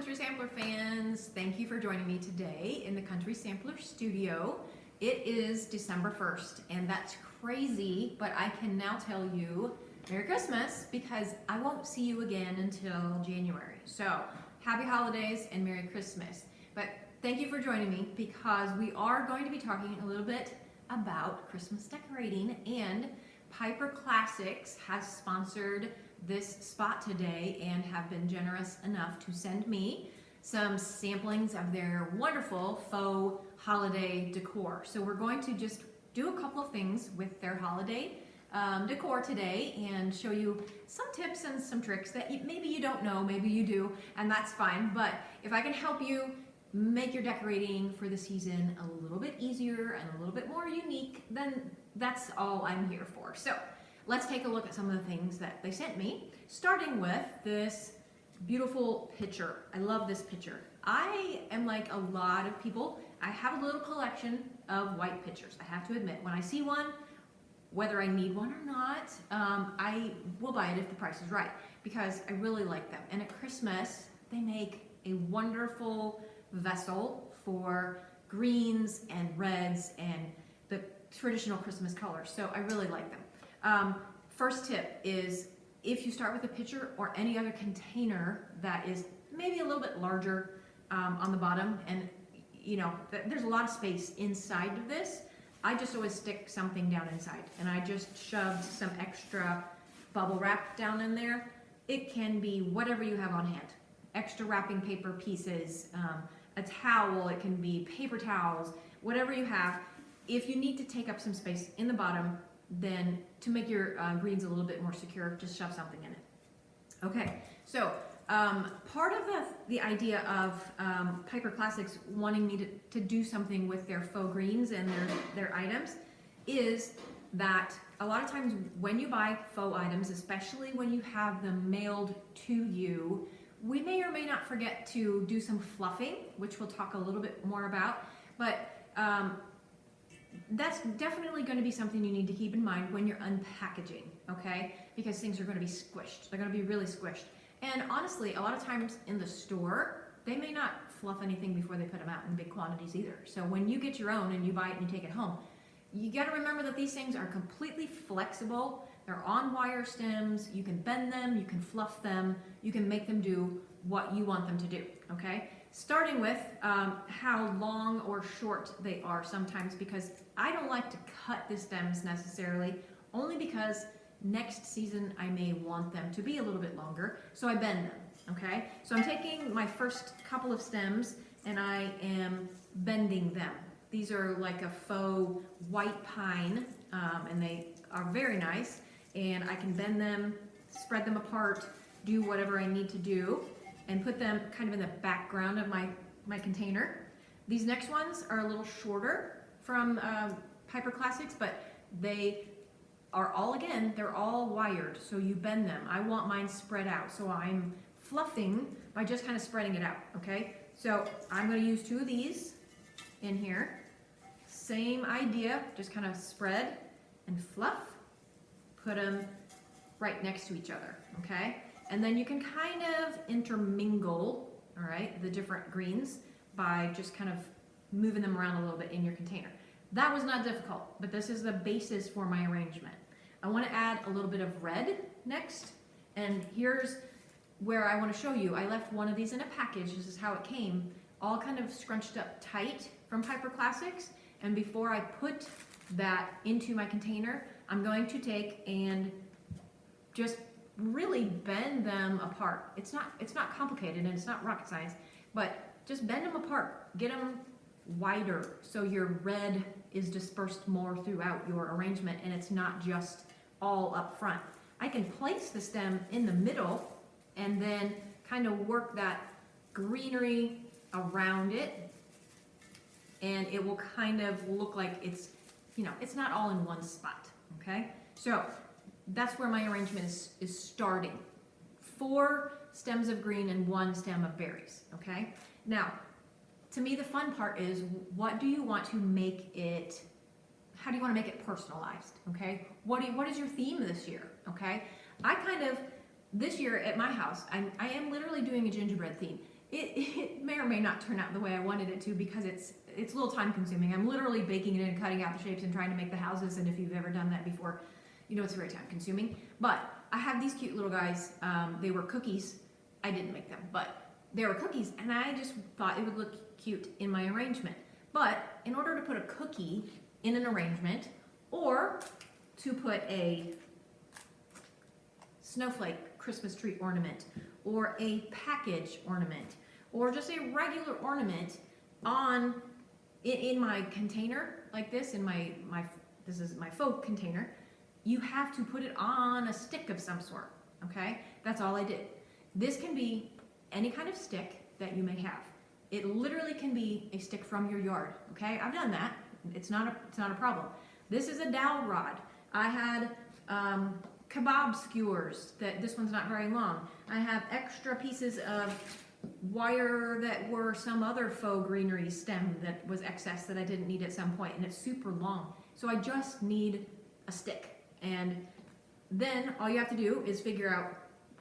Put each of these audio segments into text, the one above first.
Country Sampler fans. Thank you for joining me today in the Country Sampler studio. It is December 1st, and that's crazy, but I can now tell you Merry Christmas because I won't see you again until January. So, happy holidays and Merry Christmas. But thank you for joining me because we are going to be talking a little bit about Christmas decorating, and Piper Classics has sponsored this spot today and have been generous enough to send me some samplings of their wonderful faux holiday decor. So we're going to just do a couple of things with their holiday decor today and show you some tips and some tricks that maybe you don't know, maybe you do, and that's fine. But if I can help you make your decorating for the season a little bit easier and a little bit more unique, then that's all I'm here for. So let's take a look at some of the things that they sent me, starting with this beautiful picture. I love this picture. I am like a lot of people. I have a little collection of white pictures. I have to admit, when I see one, whether I need one or not, I will buy it if the price is right because I really like them. And at Christmas, they make a wonderful vessel for greens and reds and the traditional Christmas colors. So I really like them. First tip is if you start with a pitcher or any other container that is maybe a little bit larger on the bottom, and you know there's a lot of space inside of this, I just always stick something down inside, and I just shoved some extra bubble wrap down in there. It can be whatever you have on hand, extra wrapping paper pieces, a towel, it can be paper towels, whatever you have. If you need to take up some space in the bottom, then to make your greens a little bit more secure, just shove something in it. Okay, so part of the idea of Piper Classics wanting me to do something with their faux greens and their items is that a lot of times when you buy faux items, especially when you have them mailed to you, we may or may not forget to do some fluffing, which we'll talk a little bit more about, but that's definitely going to be something you need to keep in mind when you're unpackaging, okay? Because things are going to be squished. They're going to be really squished. And honestly, a lot of times in the store, they may not fluff anything before they put them out in big quantities either. So when you get your own and you buy it and you take it home, you got to remember that these things are completely flexible. They're on wire stems. You can bend them, you can fluff them, you can make them do what you want them to do, okay? Starting with how long or short they are sometimes, because I don't like to cut the stems necessarily, only because next season I may want them to be a little bit longer, so I bend them, okay? So I'm taking my first couple of stems and I am bending them. These are like a faux white pine, and they are very nice, and I can bend them, spread them apart, do whatever I need to do, and put them kind of in the background of my container. These next ones are a little shorter from Piper Classics, but they are they're all wired, so you bend them. I want mine spread out, so I'm fluffing by just kind of spreading it out, okay? So I'm gonna use two of these in here. Same idea, just kind of spread and fluff, put them right next to each other, okay? And then you can kind of intermingle, all right, the different greens by just kind of moving them around a little bit in your container. That was not difficult, but this is the basis for my arrangement. I want to add a little bit of red next, and here's where I want to show you. I left one of these in a package. This is how it came, all kind of scrunched up tight from Piper Classics, and before I put that into my container, I'm going to take and just really bend them apart. It's not complicated and it's not rocket science, but just bend them apart. Get them wider so your red is dispersed more throughout your arrangement and it's not just all up front. I can place the stem in the middle and then kind of work that greenery around it, and it will kind of look like it's not all in one spot, okay? So that's where my arrangement is starting. 4 stems of green and 1 stem of berries, okay? Now, to me, the fun part is, what do you want to make it, how do you want to make it personalized, okay? What is your theme this year, okay? This year at my house, I am literally doing a gingerbread theme. it may or may not turn out the way I wanted it to because it's a little time consuming. I'm literally baking it in, cutting out the shapes and trying to make the houses, and if you've ever done that before, you know it's very time consuming. But I have these cute little guys. They were cookies. I didn't make them, but they were cookies, and I just thought it would look cute in my arrangement. But in order to put a cookie in an arrangement, or to put a snowflake Christmas tree ornament, or a package ornament, or just a regular ornament in my container like this, this is my faux container, you have to put it on a stick of some sort, okay? That's all I did. This can be any kind of stick that you may have. It literally can be a stick from your yard, okay? I've done that. It's not a problem. This is a dowel rod. I had kebab skewers. This one's not very long. I have extra pieces of wire that were some other faux greenery stem that was excess that I didn't need at some point, and it's super long. So I just need a stick. And then all you have to do is figure out,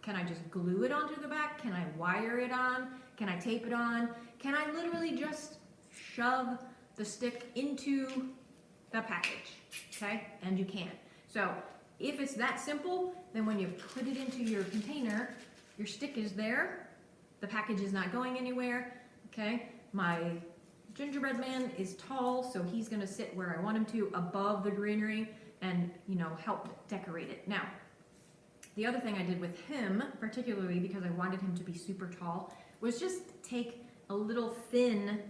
can I just glue it onto the back? Can I wire it on? Can I tape it on? Can I literally just shove the stick into the package? Okay, and you can. So if it's that simple, then when you put it into your container, your stick is there, the package is not going anywhere, okay? My gingerbread man is tall, so he's gonna sit where I want him to, above the greenery, and, you know, help decorate it. Now, the other thing I did with him, particularly because I wanted him to be super tall, was just take a little thin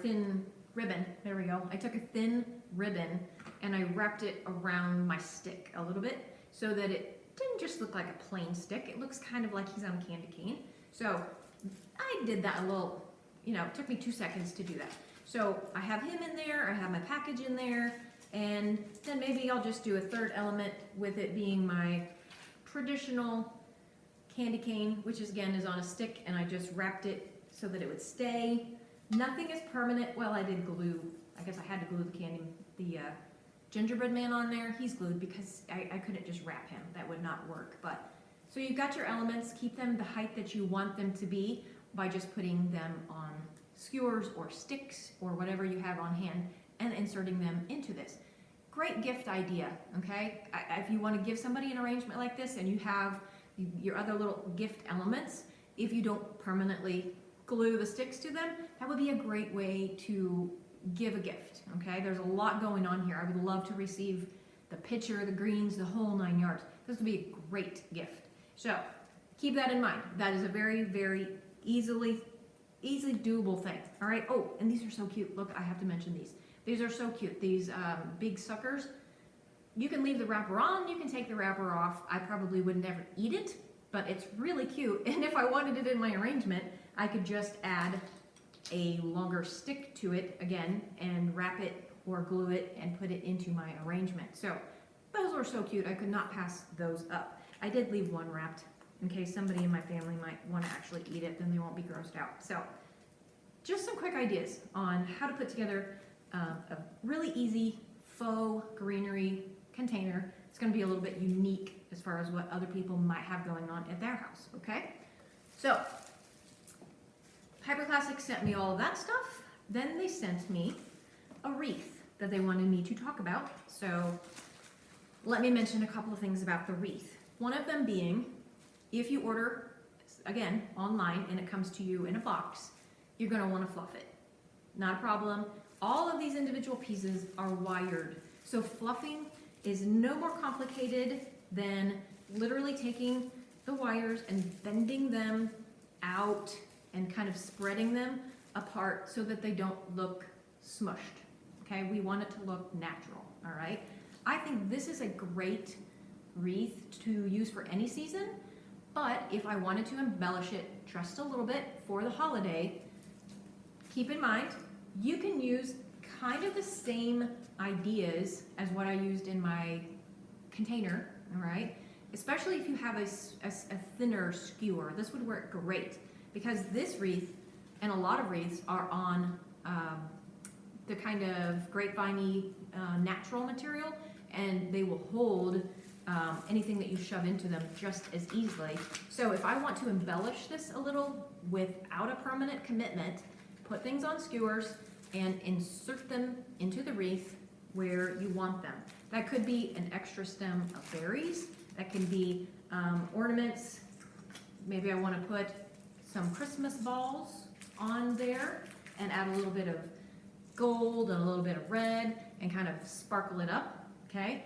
thin ribbon, there we go. I took a thin ribbon and I wrapped it around my stick a little bit so that it didn't just look like a plain stick. It looks kind of like he's on a candy cane. So I did that a little, you know, it took me 2 seconds to do that. So I have him in there, I have my package in there, and then maybe I'll just do a third element with it being my traditional candy cane, which is, again, is on a stick, and I just wrapped it so that it would stay. Nothing is permanent. Well, I did glue. I guess I had to glue the gingerbread man on there. He's glued because I couldn't just wrap him. That would not work. But so you've got your elements. Keep them the height that you want them to be by just putting them on skewers or sticks or whatever you have on hand and inserting them into this. Great gift idea, okay? If you want to give somebody an arrangement like this and you have your other little gift elements, if you don't permanently glue the sticks to them, that would be a great way to give a gift, okay? There's a lot going on here. I would love to receive the picture, the greens, the whole 9 yards. This would be a great gift. So keep that in mind. That is a very, very easily doable thing, all right? Oh, and these are so cute. Look, I have to mention these. These are so cute. These big suckers. You can leave the wrapper on, you can take the wrapper off. I probably would never eat it, but it's really cute. And if I wanted it in my arrangement, I could just add a longer stick to it again and wrap it or glue it and put it into my arrangement. So those were so cute. I could not pass those up. I did leave one wrapped in case somebody in my family might want to actually eat it, then they won't be grossed out. So just some quick ideas on how to put together a really easy faux greenery container. It's going to be a little bit unique as far as what other people might have going on at their house, okay? So Hyper Classic sent me all of that stuff. Then they sent me a wreath that they wanted me to talk about. So let me mention a couple of things about the wreath. One of them being, if you order, again, online and it comes to you in a box, you're going to want to fluff it. Not a problem. All of these individual pieces are wired. So fluffing is no more complicated than literally taking the wires and bending them out and kind of spreading them apart so that they don't look smushed. Okay, we want it to look natural, all right? I think this is a great wreath to use for any season, but if I wanted to embellish it just a little bit for the holiday, keep in mind, you can use kind of the same ideas as what I used in my container, all right? Especially if you have a thinner skewer. This would work great because this wreath and a lot of wreaths are on the kind of grapevine-y natural material, and they will hold anything that you shove into them just as easily. So if I want to embellish this a little without a permanent commitment, put things on skewers and insert them into the wreath where you want them. That could be an extra stem of berries. That can be ornaments. Maybe I want to put some Christmas balls on there and add a little bit of gold and a little bit of red and kind of sparkle it up, okay?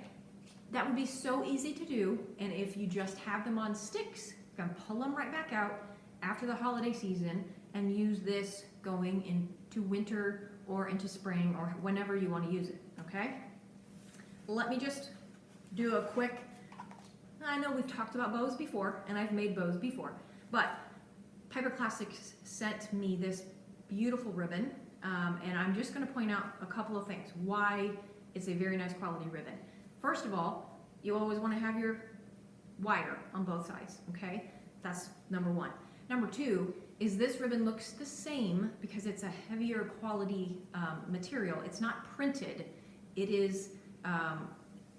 That would be so easy to do, and if you just have them on sticks, you can pull them right back out after the holiday season and use this going into winter or into spring or whenever you want to use it, okay? Let me just do a quick, I know we've talked about bows before, and I've made bows before, but Piper Classics sent me this beautiful ribbon, and I'm just going to point out a couple of things why it's a very nice quality ribbon. First of all, you always want to have your wire on both sides, okay? That's number one. Number two is this ribbon looks the same because it's a heavier quality material. It's not printed. It is,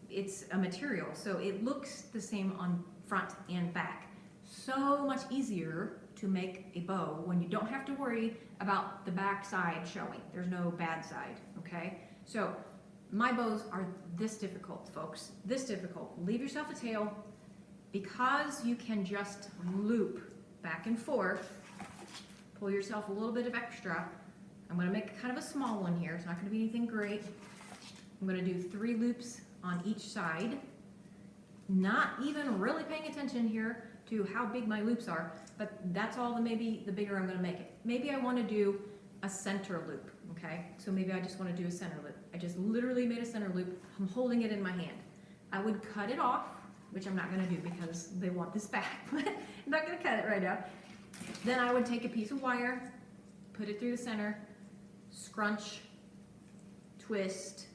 it's a material, so it looks the same on front and back. So much easier to make a bow when you don't have to worry about the back side showing. There's no bad side, okay? So my bows are this difficult, folks, this difficult. Leave yourself a tail because you can just loop back and forth, pull yourself a little bit of extra. I'm gonna make kind of a small one here. It's not gonna be anything great. I'm gonna do 3 loops on each side, not even really paying attention here to how big my loops are, but that's all maybe the bigger I'm gonna make it. Maybe I wanna do a center loop, okay? So maybe I just wanna do a center loop. I just literally made a center loop. I'm holding it in my hand. I would cut it off, which I'm not gonna do because they want this back, but I'm not gonna cut it right now. Then I would take a piece of wire, put it through the center, scrunch, twist,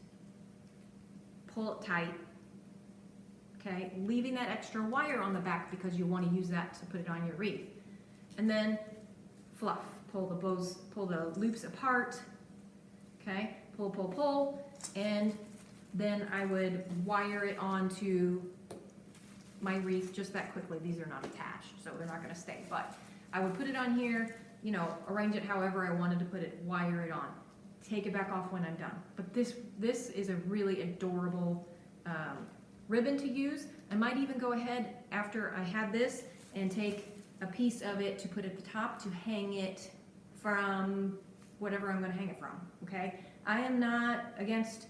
pull it tight, okay? Leaving that extra wire on the back because you want to use that to put it on your wreath. And then fluff, pull the loops apart, okay? Pull, pull, pull, and then I would wire it onto my wreath just that quickly. These are not attached, so they're not gonna stay, but I would put it on here, you know, arrange it however I wanted to put it, wire it on. Take it back off when I'm done. But this is a really adorable ribbon to use. I might even go ahead after I had this and take a piece of it to put at the top to hang it from whatever I'm going to hang it from, okay? I am not against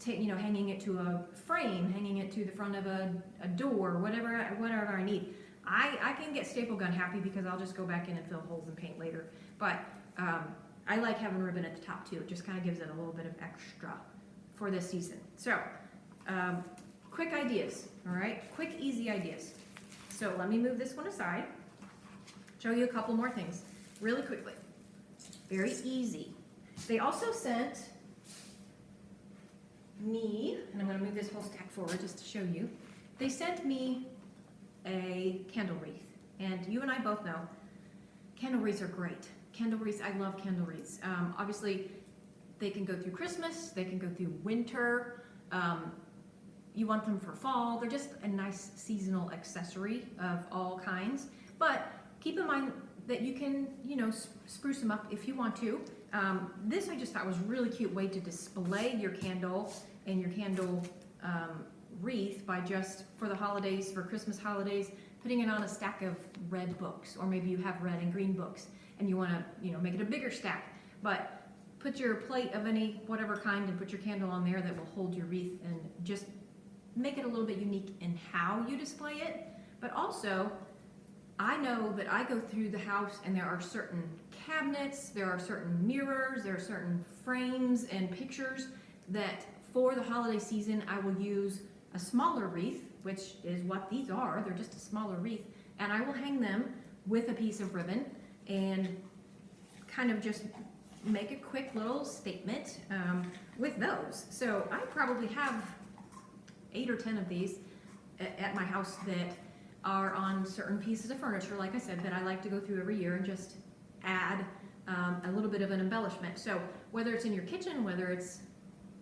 hanging it to a frame, hanging it to the front of a door, whatever I need. I can get staple gun happy because I'll just go back in and fill holes and paint later. But I like having ribbon at the top too. It just kind of gives it a little bit of extra for this season. So, quick ideas, all right? Quick, easy ideas. So let me move this one aside, show you a couple more things really quickly. Very easy. They also sent me, and I'm going to move this whole stack forward just to show you. They sent me a candle wreath, and you and I both know candle wreaths are great. Candle wreaths, I love candle wreaths. Obviously, they can go through Christmas, they can go through winter. You want them for fall. They're just a nice seasonal accessory of all kinds. But keep in mind that you can, spruce them up if you want to. This I just thought was a really cute way to display your candle and your candle wreath by just, for the holidays, for Christmas holidays, putting it on a stack of red books, or maybe you have red and green books and you want to, make it a bigger stack. But put your plate of any whatever kind and put your candle on there that will hold your wreath and just make it a little bit unique in how you display it. But also, I know that I go through the house and there are certain cabinets, there are certain mirrors, there are certain frames and pictures that for the holiday season I will use a smaller wreath, which is what these are. They're just a smaller wreath, and I will hang them with a piece of ribbon and kind of just make a quick little statement with those. So I probably have 8 or 10 of these at my house that are on certain pieces of furniture, like I said, that I like to go through every year and just add a little bit of an embellishment. So whether it's in your kitchen, whether it's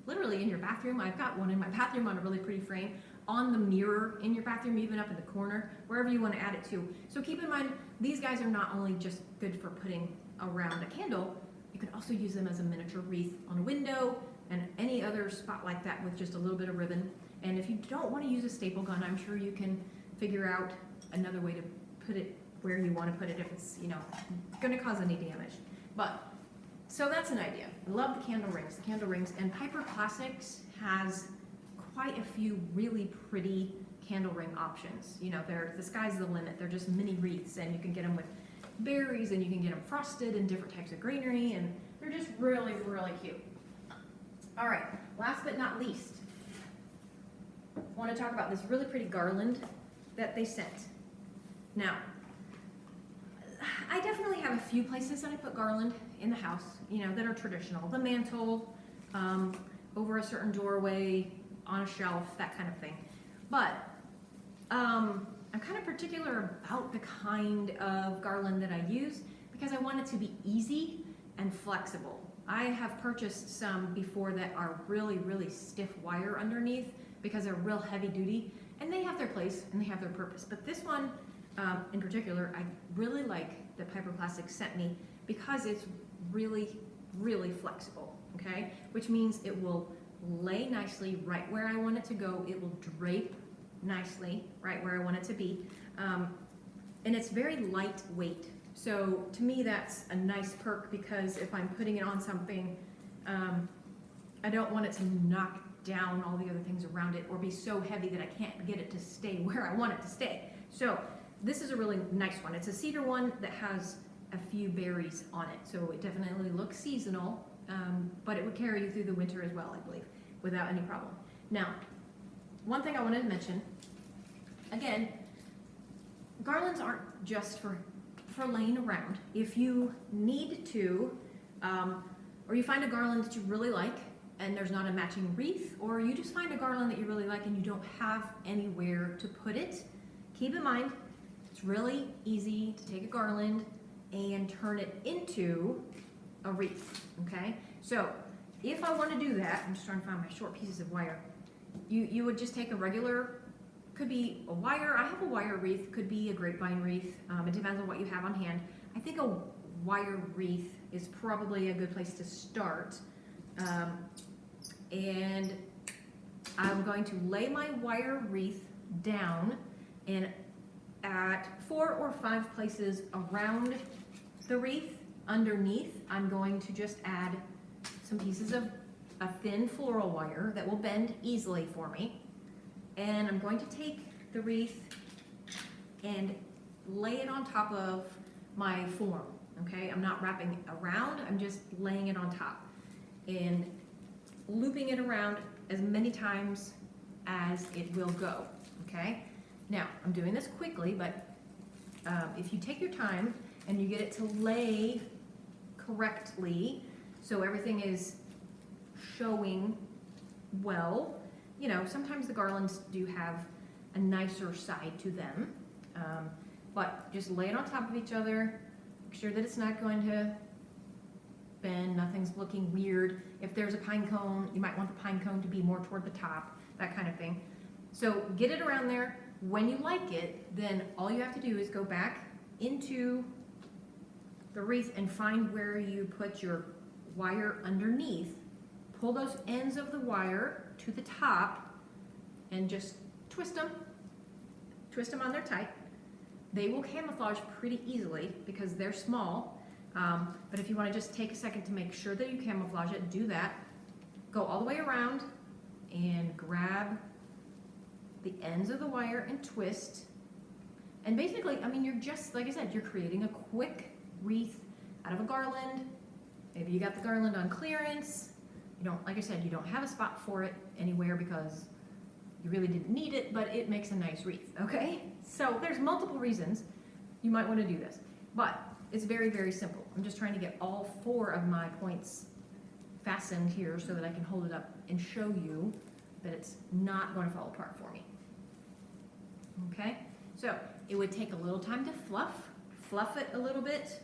literally in your bathroom, I've got one in my bathroom on a really pretty frame, on the mirror in your bathroom, even up in the corner, wherever you want to add it to. So keep in mind, these guys are not only just good for putting around a candle, you can also use them as a miniature wreath on a window and any other spot like that with just a little bit of ribbon. And if you don't want to use a staple gun, I'm sure you can figure out another way to put it where you want to put it if it's, you know, going to cause any damage. But, so that's an idea. I love the candle rings, and Piper Classics has quite a few really pretty candle ring options. You know, the sky's the limit. They're just mini wreaths, and you can get them with berries, and you can get them frosted in different types of greenery, and they're just really, really cute. All right, last but not least, I want to talk about this really pretty garland that they sent. Now, I definitely have a few places that I put garland in the house, you know, that are traditional. The mantle, over a certain doorway, on a shelf, that kind of thing. But I'm kind of particular about the kind of garland that I use because I want it to be easy and flexible. I have purchased some before that are really, really stiff wire underneath because they're real heavy duty, and they have their place and they have their purpose. But this one in particular, I really like that Piper Classics sent me because it's really, really flexible, okay? Which means it will lay nicely right where I want it to go. It will drape nicely right where I want it to be. And it's very lightweight. So to me, that's a nice perk because if I'm putting it on something, I don't want it to knock down all the other things around it or be so heavy that I can't get it to stay where I want it to stay. So this is a really nice one. It's a cedar one that has a few berries on it. So it definitely looks seasonal, but it would carry you through the winter as well, I believe, without any problem. Now, one thing I wanted to mention, again, garlands aren't just for laying around. If you need to, or you find a garland that you really like and there's not a matching wreath, or you just find a garland that you really like and you don't have anywhere to put it, keep in mind, it's really easy to take a garland and turn it into a wreath, okay? So if I want to do that, I'm just trying to find my short pieces of wire. You would just take a regular, could be a wire, I have a wire wreath, could be a grapevine wreath, it depends on what you have on hand. I think a wire wreath is probably a good place to start. And I'm going to lay my wire wreath down and at 4 or 5 places around the wreath underneath, I'm going to just add some pieces of a thin floral wire that will bend easily for me. And I'm going to take the wreath and lay it on top of my form, okay? I'm not wrapping it around, I'm just laying it on top and looping it around as many times as it will go, okay? Now, I'm doing this quickly, but if you take your time and you get it to lay correctly, so everything is showing well, you know, sometimes the garlands do have a nicer side to them, but just lay it on top of each other, make sure that it's not going to bend, nothing's looking weird. If there's a pine cone, you might want the pine cone to be more toward the top, that kind of thing. So get it around there. When you like it, then all you have to do is go back into the wreath and find where you put your wire underneath, pull those ends of the wire to the top and just twist them on there tight. They will camouflage pretty easily because they're small, but if you want to just take a second to make sure that you camouflage it, do that. Go all the way around and grab the ends of the wire and twist. And basically, I mean, you're just, like I said, you're creating a quick wreath out of a garland. Maybe you got the garland on clearance. You don't, like I said, you don't have a spot for it anywhere because you really didn't need it, but it makes a nice wreath, okay? So there's multiple reasons you might want to do this, but it's very, very simple. I'm just trying to get all 4 of my points fastened here so that I can hold it up and show you that it's not going to fall apart for me. Okay, so it would take a little time to fluff it a little bit,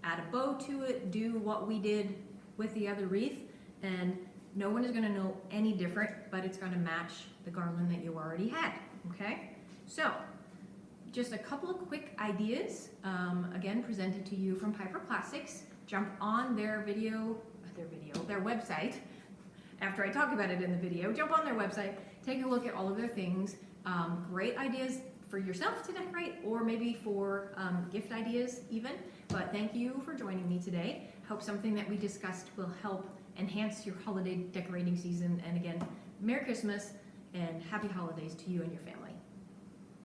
add a bow to it, do what we did with the other wreath, and No one is going to know any different, but it's going to match the garland that you already had, okay? So, just a couple of quick ideas, again, presented to you from Piper Plastics. Jump on their website. After I talk about it in the video, jump on their website, take a look at all of their things. Great ideas for yourself to decorate, or maybe for gift ideas even. But thank you for joining me today. Hope something that we discussed will help enhance your holiday decorating season. And again, Merry Christmas and Happy Holidays to you and your family.